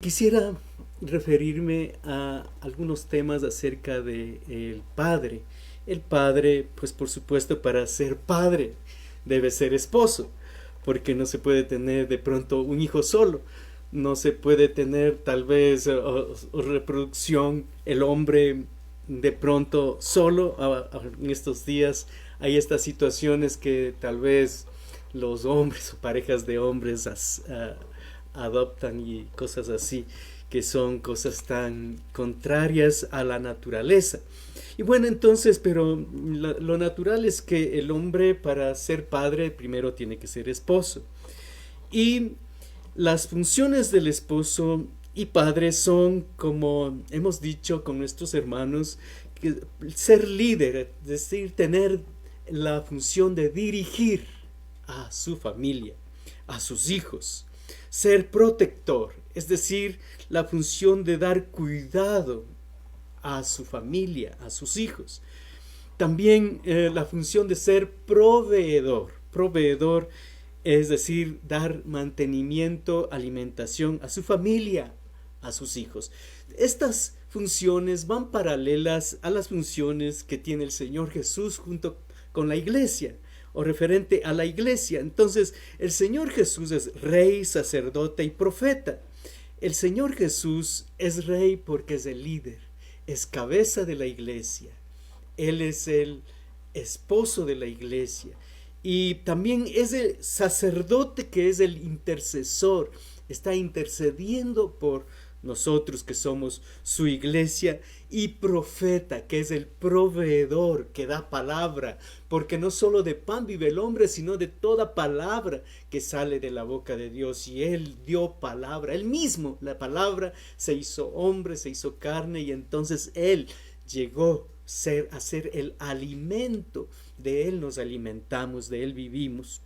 Quisiera referirme a algunos temas acerca de el padre. El padre, pues por supuesto, para ser padre debe ser esposo, porque no se puede tener de pronto un hijo solo. No se puede tener tal vez o reproducción el hombre de pronto solo. En estos días hay estas situaciones que tal vez los hombres o parejas de hombres adoptan y cosas así, que son cosas tan contrarias a la naturaleza. Y bueno, entonces, pero lo natural es que el hombre para ser padre primero tiene que ser esposo. Y las funciones del esposo y padre son, como hemos dicho con nuestros hermanos, que ser líder, es decir, tener la función de dirigir a su familia, a sus hijos. Ser protector, es decir, la función de dar cuidado a su familia, a sus hijos. También la función de ser proveedor. Proveedor, es decir, dar mantenimiento, alimentación a su familia, a sus hijos. Estas funciones van paralelas a las funciones que tiene el Señor Jesús junto con la iglesia o referente a la iglesia. Entonces, el Señor Jesús es rey, sacerdote y profeta. El Señor Jesús es rey porque es el líder, es cabeza de la iglesia. Él es el esposo de la iglesia. Y también es el sacerdote que es el intercesor. Está intercediendo por nosotros que somos su iglesia, y profeta, que es el proveedor que da palabra, porque no solo de pan vive el hombre, sino de toda palabra que sale de la boca de Dios. Y él dio palabra, él mismo, la palabra se hizo hombre, se hizo carne, y entonces él llegó a ser el alimento. De él nos alimentamos, de él vivimos.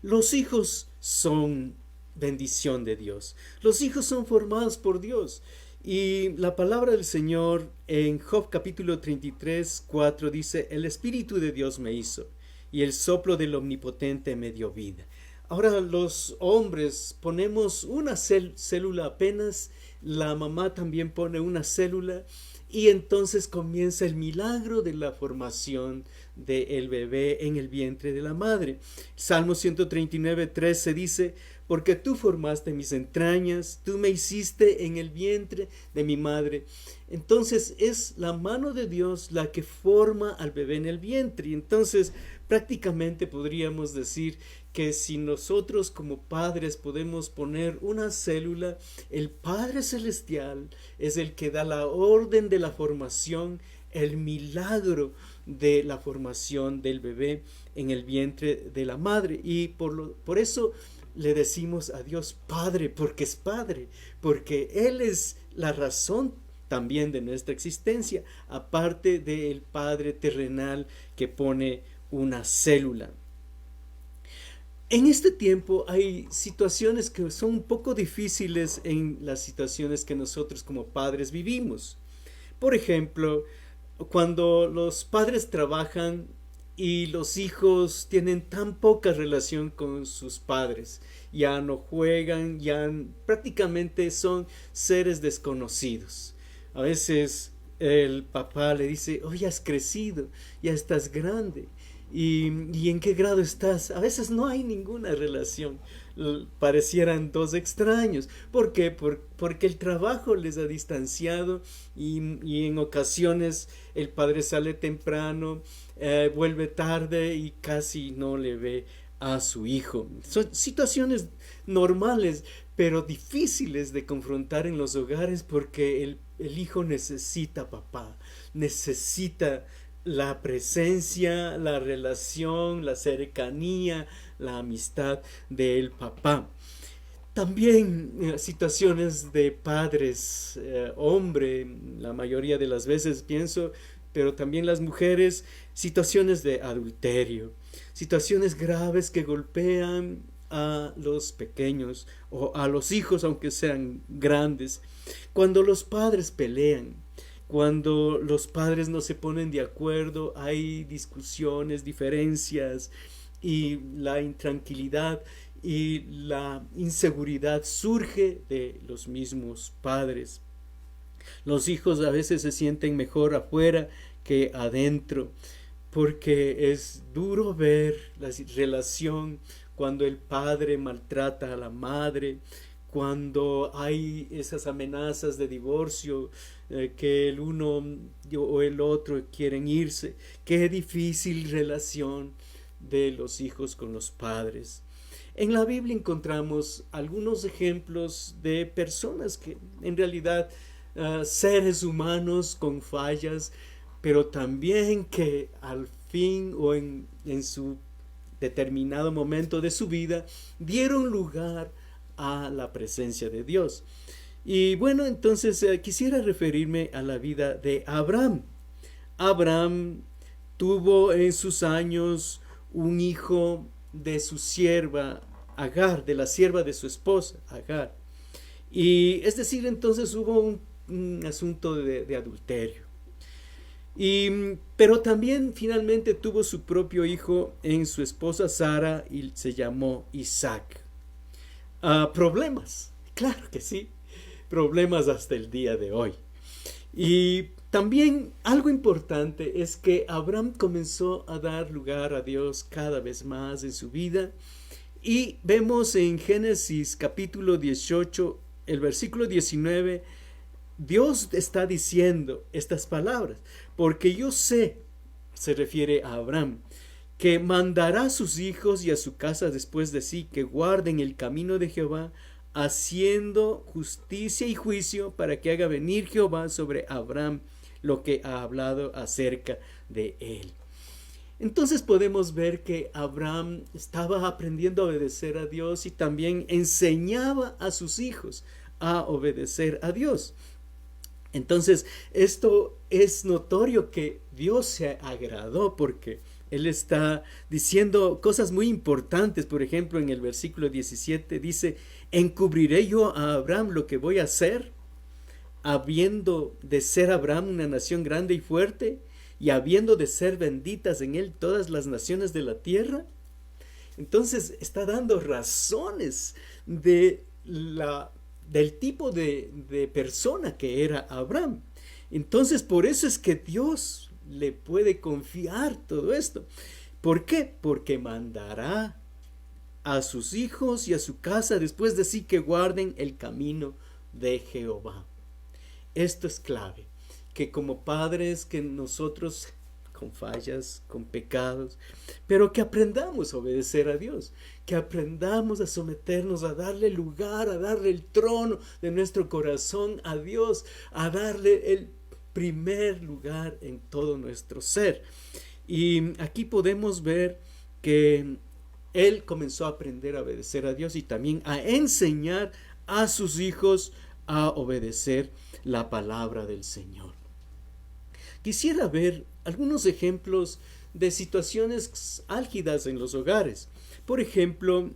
Los hijos son bendición de Dios. Los hijos son formados por Dios. Y la palabra del Señor en Job capítulo 33, 4 dice: el Espíritu de Dios me hizo, y el soplo del Omnipotente me dio vida. Ahora los hombres ponemos una célula apenas, la mamá también pone una célula, y entonces comienza el milagro de la formación del bebé en el vientre de la madre. Salmo 139, 13 dice: porque tú formaste mis entrañas, tú me hiciste en el vientre de mi madre. Entonces es la mano de Dios la que forma al bebé en el vientre. Y entonces prácticamente podríamos decir que si nosotros como padres podemos poner una célula, el Padre Celestial es el que da la orden de la formación, el milagro de la formación del bebé en el vientre de la madre. Y por eso le decimos a Dios Padre, porque es Padre, porque Él es la razón también de nuestra existencia, aparte del Padre terrenal que pone una célula. En este tiempo hay situaciones que son un poco difíciles en las situaciones que nosotros como padres vivimos. Por ejemplo, cuando los padres trabajan y los hijos tienen tan poca relación con sus padres, ya no juegan, ya prácticamente son seres desconocidos. A veces el papá le dice: oh, ya has crecido, ya estás grande. ¿Y en qué grado estás? A veces no hay ninguna relación. Parecieran dos extraños. ¿Por qué? Porque el trabajo les ha distanciado, y en ocasiones el padre sale temprano, vuelve tarde y casi no le ve a su hijo. Son situaciones normales, pero difíciles de confrontar en los hogares, porque el hijo necesita papá, necesita la presencia, la relación, la cercanía, la amistad del papá. También situaciones de padres, hombre, la mayoría de las veces pienso, pero también las mujeres, situaciones de adulterio, situaciones graves que golpean a los pequeños o a los hijos aunque sean grandes. Cuando los padres pelean, cuando los padres no se ponen de acuerdo, hay discusiones, diferencias y la intranquilidad, y la inseguridad surge de los mismos padres. Los hijos a veces se sienten mejor afuera que adentro, porque es duro ver la relación cuando el padre maltrata a la madre, cuando hay esas amenazas de divorcio, que el uno o el otro quieren irse. Qué difícil relación de los hijos con los padres. En la Biblia encontramos algunos ejemplos de personas que en realidad seres humanos con fallas, pero también que al fin o en su determinado momento de su vida dieron lugar a la presencia de Dios. Y bueno, entonces quisiera referirme a la vida de Abraham. Abraham tuvo en sus años un hijo de su sierva Agar, de la sierva de su esposa Agar. Y es decir, entonces hubo un asunto de adulterio. Pero también finalmente tuvo su propio hijo en su esposa Sara y se llamó Isaac. Problemas, claro que sí, problemas hasta el día de hoy. Y también algo importante es que Abraham comenzó a dar lugar a Dios cada vez más en su vida. Y vemos en Génesis capítulo 18, el versículo 19, Dios está diciendo estas palabras, porque yo sé, se refiere a Abraham, que mandará a sus hijos y a su casa después de sí, que guarden el camino de Jehová, haciendo justicia y juicio, para que haga venir Jehová sobre Abraham lo que ha hablado acerca de él. Entonces podemos ver que Abraham estaba aprendiendo a obedecer a Dios y también enseñaba a sus hijos a obedecer a Dios. Entonces esto es notorio que Dios se agradó, porque Él está diciendo cosas muy importantes. Por ejemplo, en el versículo 17 dice: ¿encubriré yo a Abraham lo que voy a hacer, habiendo de ser Abraham una nación grande y fuerte, y habiendo de ser benditas en él todas las naciones de la tierra? Entonces está dando razones del tipo de persona que era Abraham. Entonces por eso es que Dios le puede confiar todo esto. ¿Por qué? Porque mandará a sus hijos y a su casa después de sí que guarden el camino de Jehová. Esto es clave, que como padres, que nosotros con fallas, con pecados, pero que aprendamos a obedecer a Dios, que aprendamos a someternos, a darle lugar, a darle el trono de nuestro corazón a Dios, a darle el primer lugar en todo nuestro ser. Y aquí podemos ver que él comenzó a aprender a obedecer a Dios y también a enseñar a sus hijos a obedecer la palabra del Señor. Quisiera ver algunos ejemplos de situaciones álgidas en los hogares. Por ejemplo,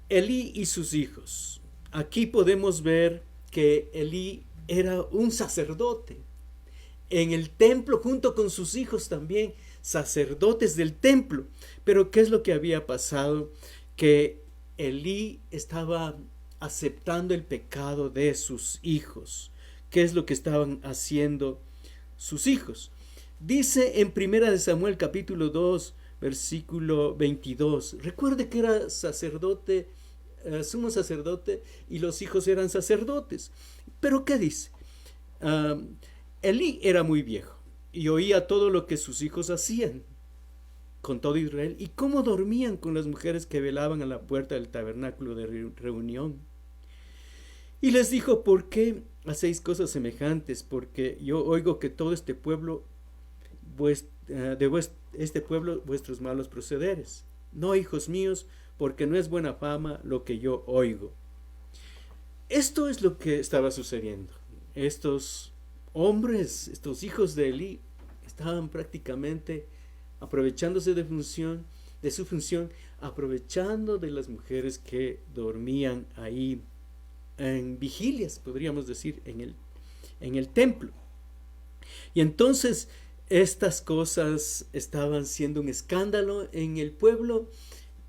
Elí y sus hijos. Aquí podemos ver que Elí era un sacerdote en el templo, junto con sus hijos también, sacerdotes del templo. Pero ¿qué es lo que había pasado? Que Elí estaba aceptando el pecado de sus hijos. ¿Qué es lo que estaban haciendo sus hijos? Dice en 1 Samuel capítulo 2 versículo 22. Recuerde que era sacerdote, sumo sacerdote, y los hijos eran sacerdotes. Pero ¿qué dice? Elí era muy viejo y oía todo lo que sus hijos hacían con todo Israel, y cómo dormían con las mujeres que velaban a la puerta del tabernáculo de reunión. Y les dijo: ¿por qué hacéis cosas semejantes? Porque yo oigo que todo este pueblo, este pueblo, vuestros malos procederes. No, hijos míos, porque no es buena fama lo que yo oigo. Esto es lo que estaba sucediendo. Estos hombres, estos hijos de Elí, estaban prácticamente aprovechándose de su función, aprovechando de las mujeres que dormían ahí en vigilias, podríamos decir, en el templo. Y entonces estas cosas estaban siendo un escándalo en el pueblo,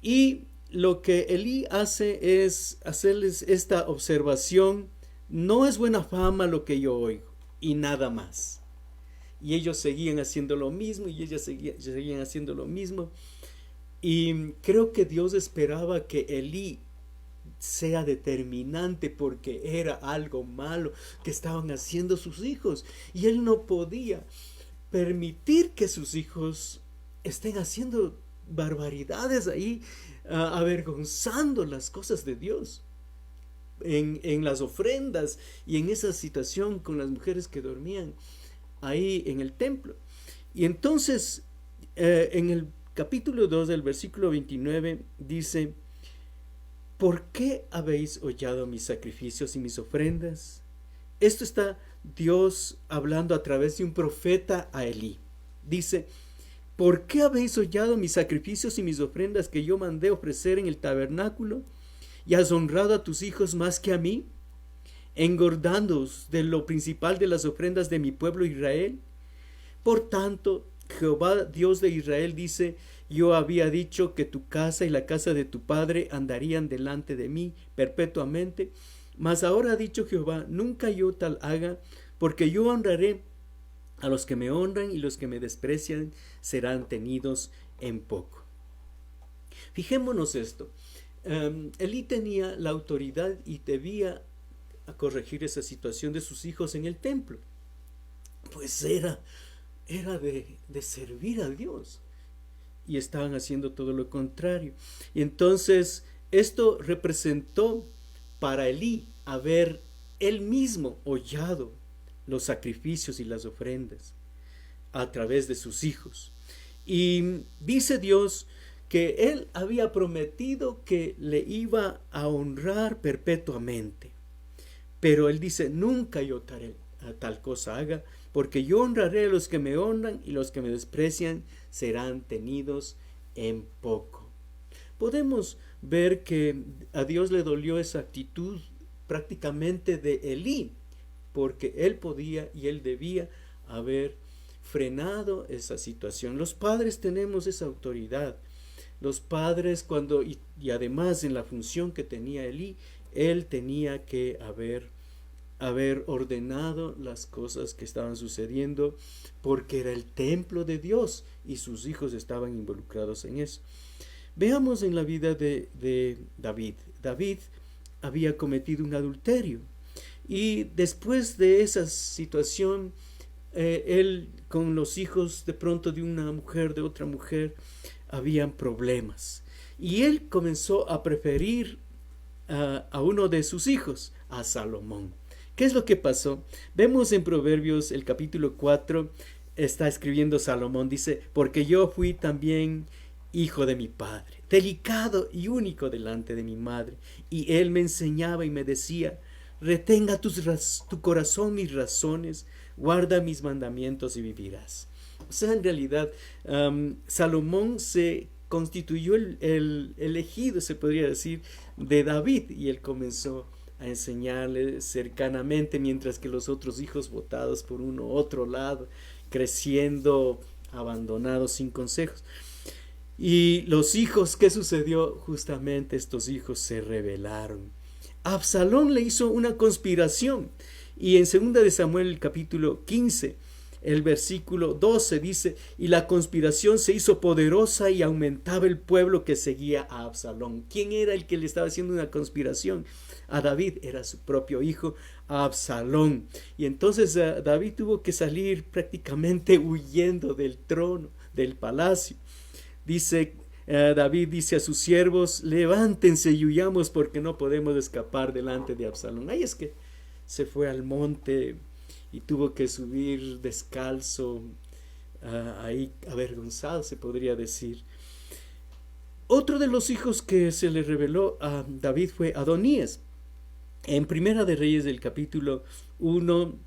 y lo que Elí hace es hacerles esta observación: no es buena fama lo que yo oigo, y nada más. Y ellos seguían haciendo lo mismo, y ellas seguían haciendo lo mismo. Y creo que Dios esperaba que Elí sea determinante, porque era algo malo que estaban haciendo sus hijos, y él no podía permitir que sus hijos estén haciendo barbaridades ahí, avergonzando las cosas de Dios en las ofrendas y en esa situación con las mujeres que dormían ahí en el templo. Y entonces en el capítulo 2 del versículo 29 dice: ¿por qué habéis hollado mis sacrificios y mis ofrendas? Esto está Dios hablando a través de un profeta a Elí. Dice: ¿por qué habéis hollado mis sacrificios y mis ofrendas que yo mandé ofrecer en el tabernáculo? ¿Y has honrado a tus hijos más que a mí, engordándoos de lo principal de las ofrendas de mi pueblo Israel? Por tanto, Jehová Dios de Israel dice: yo había dicho que tu casa y la casa de tu padre andarían delante de mí perpetuamente, mas ahora ha dicho Jehová: nunca yo tal haga, porque yo honraré a los que me honran, y los que me desprecian serán tenidos en poco. Fijémonos esto. Elí tenía la autoridad y debía corregir esa situación de sus hijos en el templo, pues era de servir a Dios, y estaban haciendo todo lo contrario. Y entonces esto representó para Elí haber él mismo hollado los sacrificios y las ofrendas a través de sus hijos. Y dice Dios que él había prometido que le iba a honrar perpetuamente, pero él dice: nunca yo tal cosa haga, porque yo honraré a los que me honran, y los que me desprecian serán tenidos en poco. Podemos ver que a Dios le dolió esa actitud prácticamente de Elí, porque él podía y él debía haber frenado esa situación. Los padres tenemos esa autoridad. Los padres, y además en la función que tenía Elí, él tenía que haber ordenado las cosas que estaban sucediendo, porque era el templo de Dios y sus hijos estaban involucrados en eso. Veamos en la vida de David. David había cometido un adulterio, y después de esa situación, él con los hijos de pronto de una mujer, de otra mujer, habían problemas, y él comenzó a preferir a uno de sus hijos, a Salomón. ¿Qué es lo que pasó? Vemos en Proverbios el capítulo 4, está escribiendo Salomón, dice: porque yo fui también hijo de mi padre, delicado y único delante de mi madre, y él me enseñaba y me decía: retenga tu corazón mis razones, guarda mis mandamientos y vivirás. O sea, en realidad, Salomón se constituyó el elegido, se podría decir, de David, y él comenzó a enseñarle cercanamente, mientras que los otros hijos, botados por uno otro lado, creciendo abandonados sin consejos. Y los hijos, ¿qué sucedió? Justamente estos hijos se rebelaron. Absalón le hizo una conspiración, y en 2 de Samuel el capítulo 15, el versículo 12 dice: y la conspiración se hizo poderosa y aumentaba el pueblo que seguía a Absalón. ¿Quién era el que le estaba haciendo una conspiración a David? Era su propio hijo Absalón. Y entonces David tuvo que salir prácticamente huyendo del trono, del palacio. David dice a sus siervos: levántense y huyamos, porque no podemos escapar delante de Absalón. Ahí es que se fue al monte y tuvo que subir descalzo, ahí avergonzado, se podría decir. Otro de los hijos que se le reveló a David fue Adonías. En Primera de Reyes del capítulo 1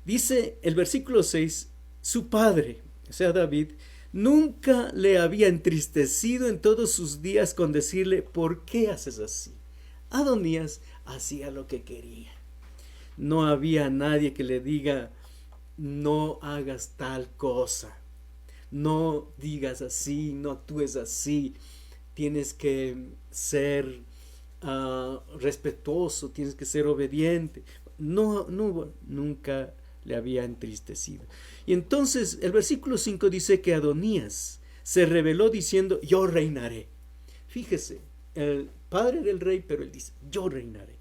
dice el versículo 6: su padre, o sea David, nunca le había entristecido en todos sus días con decirle: ¿por qué haces así? Adonías hacía lo que quería. No había nadie que le diga: no hagas tal cosa, no digas así, no actúes así. tienes que ser respetuoso, tienes que ser obediente. No, no, nunca le había entristecido. Y entonces el versículo 5 dice que Adonías se rebeló diciendo: yo reinaré. Fíjese, el padre era el rey, pero él dice: yo reinaré.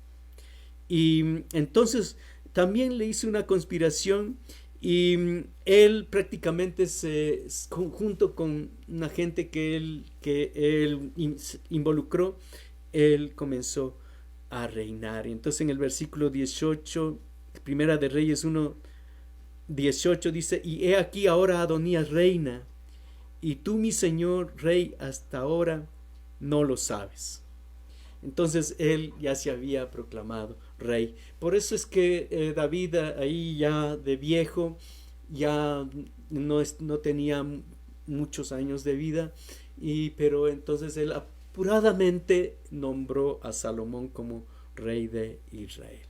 Y entonces también le hizo una conspiración, y él prácticamente junto con una gente que él involucró, él comenzó a reinar. Y entonces en el versículo 18, Primera de Reyes 1:18 dice: y he aquí ahora Adonías reina, y tú, mi señor rey, hasta ahora no lo sabes. Entonces él ya se había proclamado rey. Por eso es que David, ahí ya de viejo, ya no tenía muchos años de vida, pero entonces él apuradamente nombró a Salomón como rey de Israel.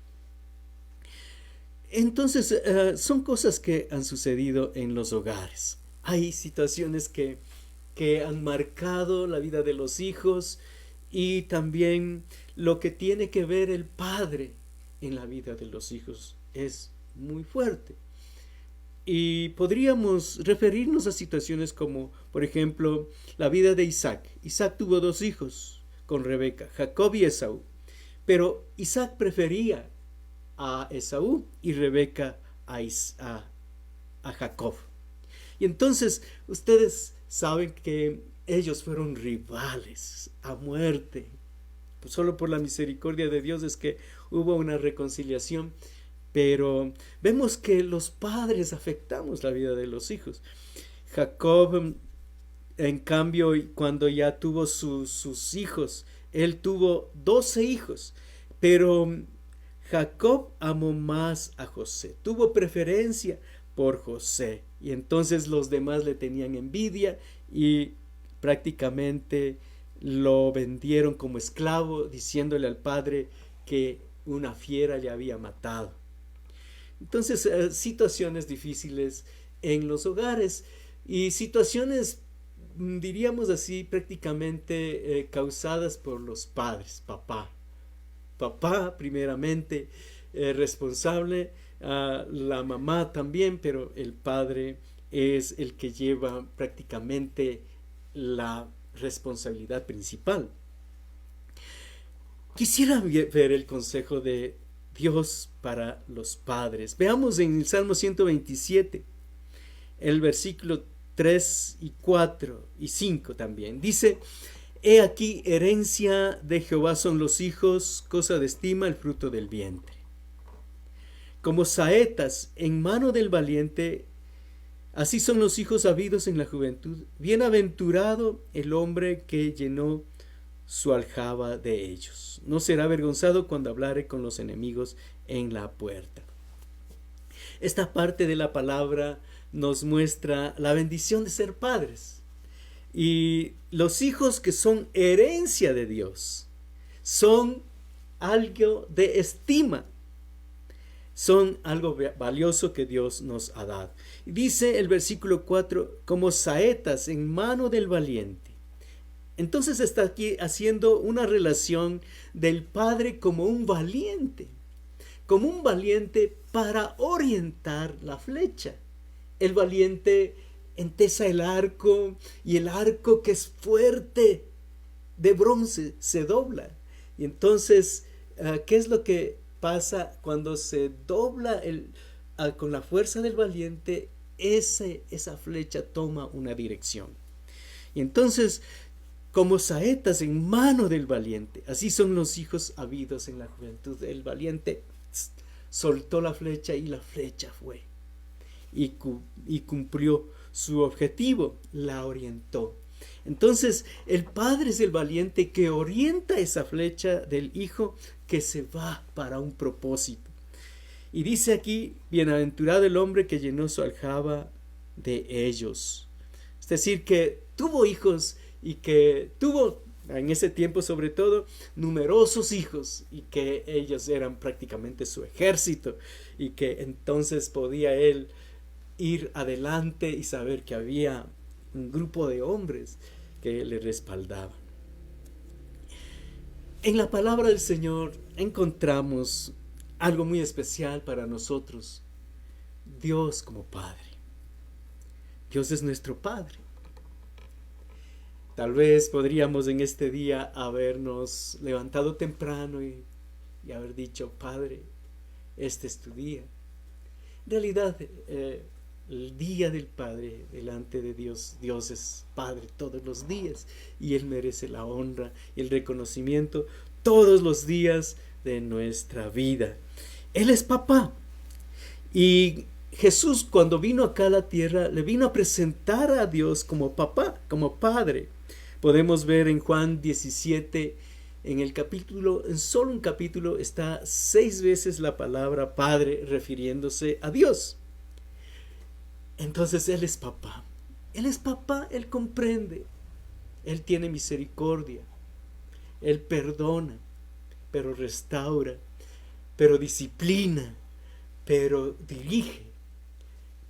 Entonces son cosas que han sucedido en los hogares. Hay situaciones que han marcado la vida de los hijos, y también lo que tiene que ver el padre en la vida de los hijos es muy fuerte. Y podríamos referirnos a situaciones como, por ejemplo, la vida de Isaac. Isaac tuvo 2 hijos con Rebeca, Jacob y Esaú. Pero Isaac prefería a Esaú y Rebeca a Jacob. Y entonces ustedes saben que ellos fueron rivales a muerte. Pues solo por la misericordia de Dios es que hubo una reconciliación, pero vemos que los padres afectamos la vida de los hijos. Jacob, en cambio, cuando ya tuvo sus hijos, él tuvo 12 hijos, pero Jacob amó más a José, tuvo preferencia por José, y entonces los demás le tenían envidia y prácticamente lo vendieron como esclavo, diciéndole al padre que una fiera le había matado. Entonces, situaciones difíciles en los hogares, y situaciones, diríamos así, prácticamente causadas por los padres. Papá primeramente responsable, la mamá también, pero el padre es el que lleva prácticamente la responsabilidad principal. Quisiera ver el consejo de Dios para los padres. Veamos en el Salmo 127, el versículo 3 y 4 y 5 también. Dice: he aquí, herencia de Jehová son los hijos, cosa de estima el fruto del vientre. Como saetas en mano del valiente, así son los hijos habidos en la juventud. Bienaventurado el hombre que llenó su aljaba de ellos. No será avergonzado cuando hablare con los enemigos en la puerta. Esta parte de la palabra nos muestra la bendición de ser padres. Y los hijos que son herencia de Dios son algo de estima. Son algo valioso que Dios nos ha dado. Dice el versículo 4, como saetas en mano del valiente. Entonces está aquí haciendo una relación del padre como un valiente para orientar la flecha. El valiente entesa el arco, y el arco, que es fuerte, de bronce, se dobla. Y entonces, ¿qué es lo que pasa cuando se dobla con la fuerza del valiente? Esa flecha toma una dirección. Y entonces, como saetas en mano del valiente, así son los hijos habidos en la juventud. El valiente soltó la flecha y la flecha fue y cumplió su objetivo, la orientó. Entonces el padre es el valiente que orienta esa flecha del hijo, que se va para un propósito. Y dice aquí: bienaventurado el hombre que llenó su aljaba de ellos. Es decir, que tuvo hijos, y que tuvo en ese tiempo sobre todo numerosos hijos, y que ellos eran prácticamente su ejército, y que entonces podía él ir adelante y saber que había un grupo de hombres que le respaldaban. En la palabra del Señor encontramos algo muy especial para nosotros. Dios como Padre. Dios es nuestro Padre. Tal vez podríamos en este día habernos levantado temprano y haber dicho: Padre, este es tu día. En realidad, el día del Padre delante de Dios, Dios es Padre todos los días y Él merece la honra y el reconocimiento todos los días de nuestra vida. Él es papá. Y Jesús, cuando vino acá a la tierra, le vino a presentar a Dios como papá, como Padre. Podemos ver en Juan 17, en solo un capítulo está 6 veces la palabra Padre refiriéndose a Dios. Entonces Él es papá. Él es papá, Él comprende. Él tiene misericordia. Él perdona, pero restaura, pero disciplina, pero dirige.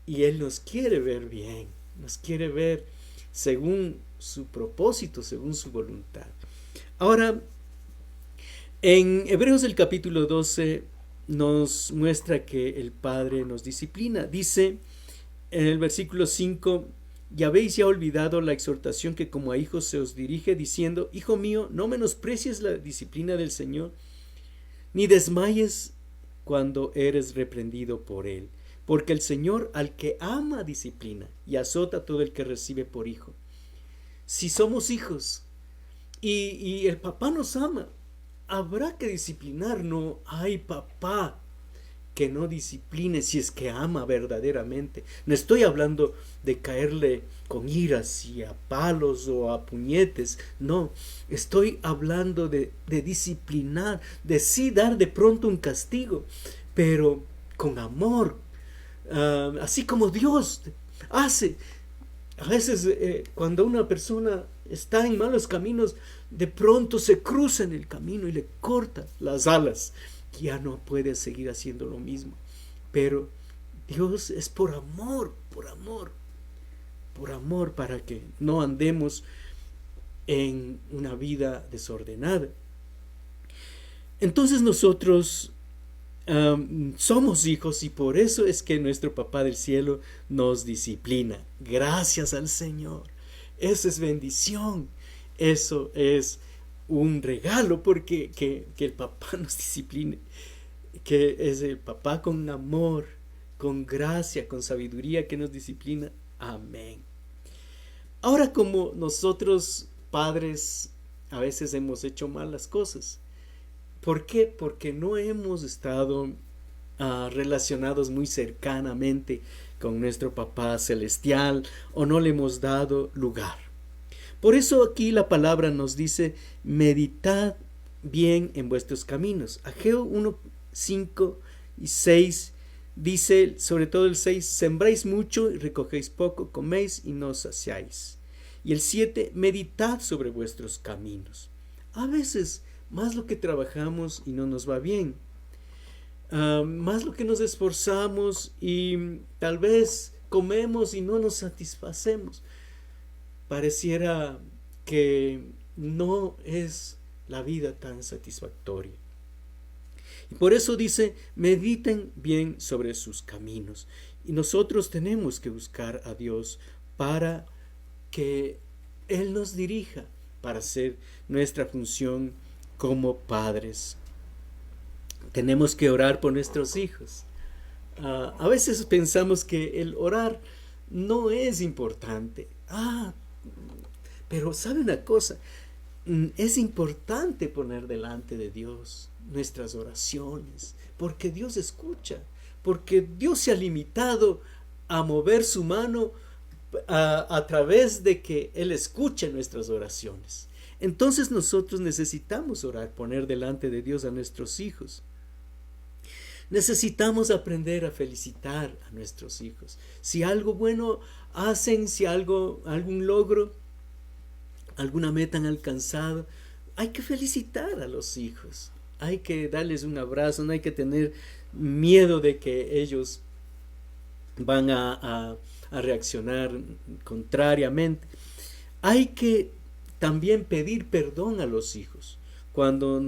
Y Él nos quiere ver bien, nos quiere ver según su propósito, según su voluntad. Ahora, en Hebreos el capítulo 12 nos muestra que el Padre nos disciplina. Dice en el versículo 5: y habéis ya olvidado la exhortación que como a hijos se os dirige, diciendo: Hijo mío, no menosprecies la disciplina del Señor, ni desmayes cuando eres reprendido por Él. Porque el Señor al que ama disciplina y azota a todo el que recibe por hijo. Si somos hijos y el papá nos ama, habrá que disciplinar. No hay papá que no discipline si es que ama verdaderamente. No estoy hablando de caerle con iras y a palos o a puñetes. No, estoy hablando de disciplinar, de sí dar de pronto un castigo, pero con amor. Así como Dios hace. A veces cuando una persona está en malos caminos, de pronto se cruza en el camino y le corta las alas. Ya no puede seguir haciendo lo mismo. Pero Dios es por amor, para que no andemos en una vida desordenada. Entonces nosotros somos hijos y por eso es que nuestro Papá del cielo nos disciplina. Gracias al Señor. Eso es bendición. Eso es un regalo, porque que el papá nos discipline, que es el papá con amor, con gracia, con sabiduría que nos disciplina. Amén. Ahora, como nosotros padres a veces hemos hecho mal las cosas, ¿por qué? Porque no hemos estado relacionados muy cercanamente con nuestro Papá celestial, o no le hemos dado lugar. Por eso aquí la palabra nos dice: meditad bien en vuestros caminos. Ageo 1, 5 y 6 dice, sobre todo el 6: sembráis mucho y recogéis poco, coméis y no os saciáis. Y el 7: meditad sobre vuestros caminos. A veces más lo que trabajamos y no nos va bien, más lo que nos esforzamos y tal vez comemos y no nos satisfacemos, pareciera que no es la vida tan satisfactoria. Y por eso dice: mediten bien sobre sus caminos. Y nosotros tenemos que buscar a Dios para que Él nos dirija, para hacer nuestra función como padres. Tenemos que orar por nuestros hijos. A veces pensamos que el orar no es importante. Pero ¿sabe una cosa? Es importante poner delante de Dios nuestras oraciones, porque Dios escucha, porque Dios se ha limitado a mover su mano a través de que Él escuche nuestras oraciones. Entonces nosotros necesitamos orar, poner delante de Dios a nuestros hijos. Necesitamos aprender a felicitar a nuestros hijos. Si algo bueno hacen, si algún logro, alguna meta han alcanzado, hay que felicitar a los hijos. Hay que darles un abrazo, no hay que tener miedo de que ellos van a reaccionar contrariamente. Hay que también pedir perdón a los hijos. cuando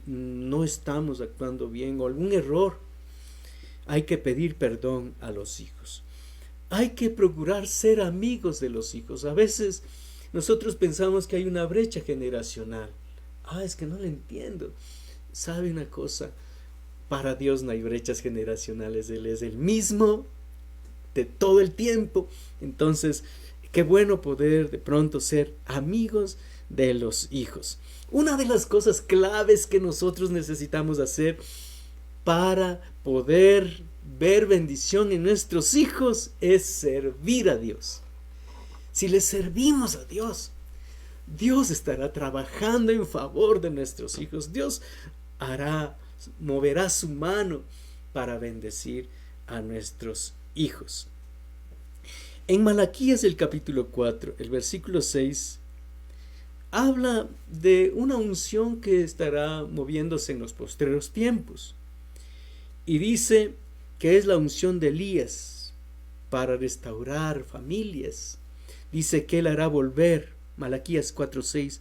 no estamos actuando bien o algún error, hay que pedir perdón a los hijos. Hay que procurar ser amigos de los hijos. A veces nosotros pensamos que hay una brecha generacional. Es que no lo entiendo. ¿Sabe una cosa? Para Dios no hay brechas generacionales. Él es el mismo de todo el tiempo. Entonces, qué bueno poder de pronto ser amigos de los hijos. Una de las cosas claves que nosotros necesitamos hacer para poder ver bendición en nuestros hijos es servir a Dios. Si le servimos a Dios, Dios estará trabajando en favor de nuestros hijos. Dios moverá su mano para bendecir a nuestros hijos. En Malaquías el capítulo 4, el versículo 6, habla de una unción que estará moviéndose en los postreros tiempos. Y dice que es la unción de Elías para restaurar familias. Dice que él hará volver, Malaquías 4:6,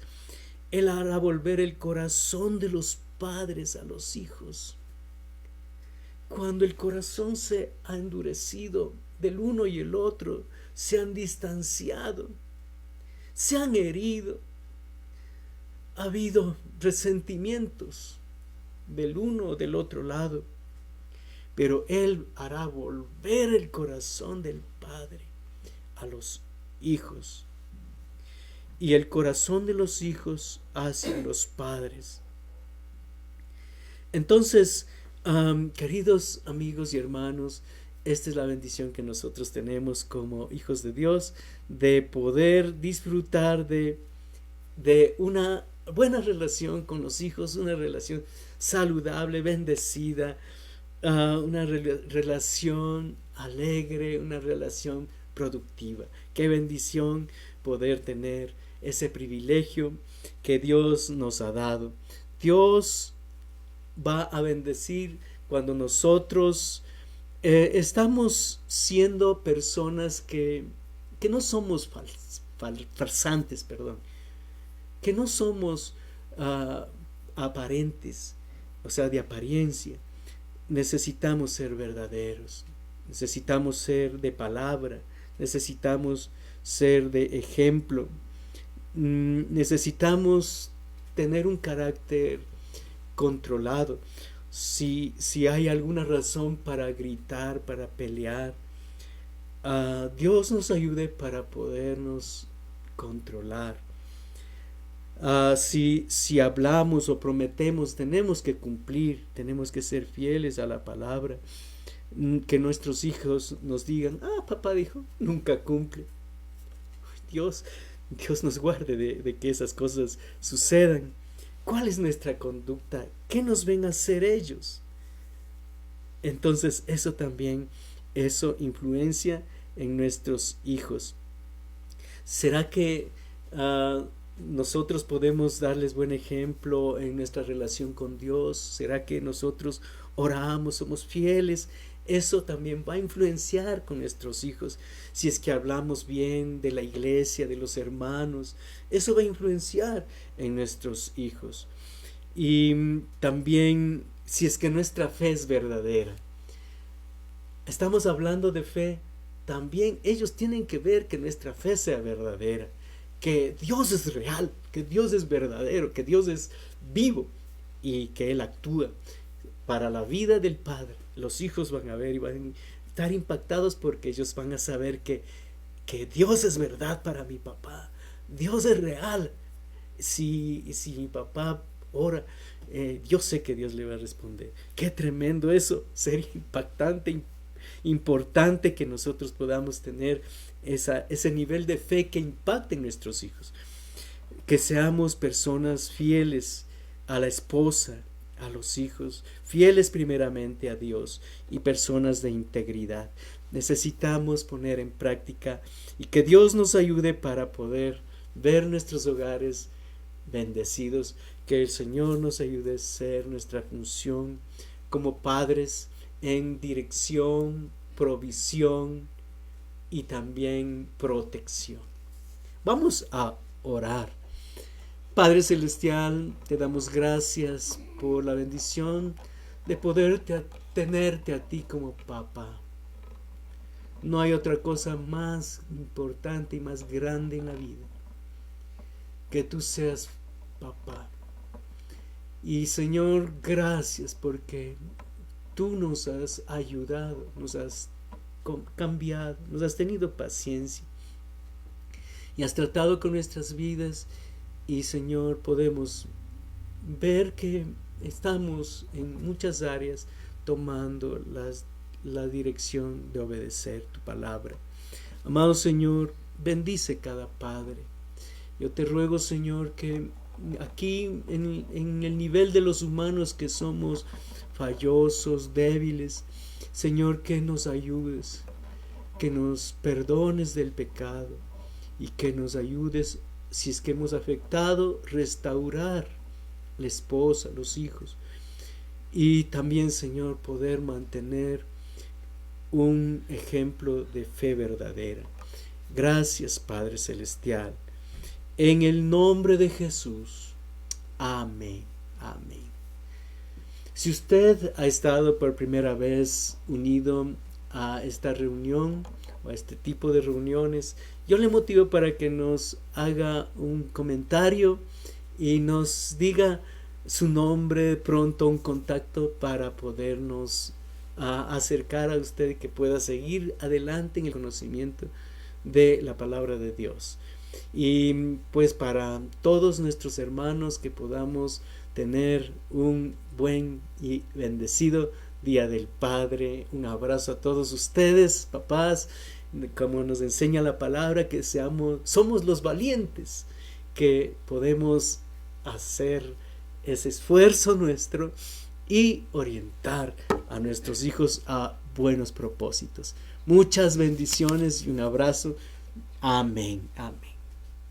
él hará volver el corazón de los padres a los hijos. Cuando el corazón se ha endurecido del uno y el otro, se han distanciado, se han herido, ha habido resentimientos del uno o del otro lado, pero Él hará volver el corazón del Padre a los hijos y el corazón de los hijos hacia los padres. Entonces, queridos amigos y hermanos, esta es la bendición que nosotros tenemos como hijos de Dios, de poder disfrutar de una buena relación con los hijos, una relación saludable, bendecida, una relación alegre, una relación productiva. Qué bendición poder tener ese privilegio que Dios nos ha dado. Dios va a bendecir cuando nosotros estamos siendo personas que no somos farsantes, que no somos aparentes, o sea, de apariencia. Necesitamos ser verdaderos, necesitamos ser de palabra, necesitamos ser de ejemplo, necesitamos tener un carácter controlado. Si hay alguna razón para gritar, para pelear, Dios nos ayude para podernos controlar. Si hablamos o prometemos, tenemos que cumplir, tenemos que ser fieles a la palabra. Que nuestros hijos nos digan: papá dijo, nunca cumple. Dios nos guarde de que esas cosas sucedan. ¿Cuál es nuestra conducta? ¿Qué nos ven a hacer ellos? Entonces eso influencia en nuestros hijos. ¿Será que nosotros podemos darles buen ejemplo en nuestra relación con Dios? ¿Será que nosotros oramos, somos fieles? Eso también va a influenciar con nuestros hijos. Si es que hablamos bien de la iglesia, de los hermanos, eso va a influenciar en nuestros hijos. Y también si es que nuestra fe es verdadera. Estamos hablando de fe, también ellos tienen que ver que nuestra fe sea verdadera, que Dios es real, que Dios es verdadero, que Dios es vivo y que Él actúa para la vida del Padre. Los hijos van a ver y van a estar impactados porque ellos van a saber que Dios es verdad para mi papá. Dios es real. Si mi papá ora, yo sé que Dios le va a responder. Qué tremendo eso. Sería impactante, importante que nosotros podamos tener ese nivel de fe que impacte en nuestros hijos. Que seamos personas fieles a la esposa, a los hijos, fieles primeramente a Dios y personas de integridad. Necesitamos poner en práctica y que Dios nos ayude para poder ver nuestros hogares bendecidos, que el Señor nos ayude a ser nuestra función como padres en dirección, provisión y también protección. Vamos a orar. Padre Celestial, te damos gracias por la bendición de tenerte a ti como papá. No hay otra cosa más importante y más grande en la vida que tú seas papá. Y Señor, gracias porque tú nos has ayudado, nos has cambiado, nos has tenido paciencia y has tratado con nuestras vidas. Y Señor, podemos ver que estamos en muchas áreas tomando la dirección de obedecer tu palabra. Amado Señor, bendice cada padre. Yo te ruego, Señor, que aquí en el nivel de los humanos que somos fallosos, débiles, Señor, que nos ayudes, que nos perdones del pecado y que nos ayudes, si es que hemos afectado, restaurar la esposa, los hijos, y también, Señor, poder mantener un ejemplo de fe verdadera. Gracias, Padre Celestial, en el nombre de Jesús. Amén. Amén. Si usted ha estado por primera vez unido a esta reunión o a este tipo de reuniones, yo le motivo para que nos haga un comentario y nos diga su nombre, pronto un contacto para podernos acercar a usted y que pueda seguir adelante en el conocimiento de la palabra de Dios. Y pues para todos nuestros hermanos, que podamos tener un buen y bendecido Día del Padre. Un abrazo a todos ustedes, papás, como nos enseña la palabra, que somos los valientes, que podemos hacer ese esfuerzo nuestro y orientar a nuestros hijos a buenos propósitos. Muchas bendiciones y un abrazo. Amén. Amén.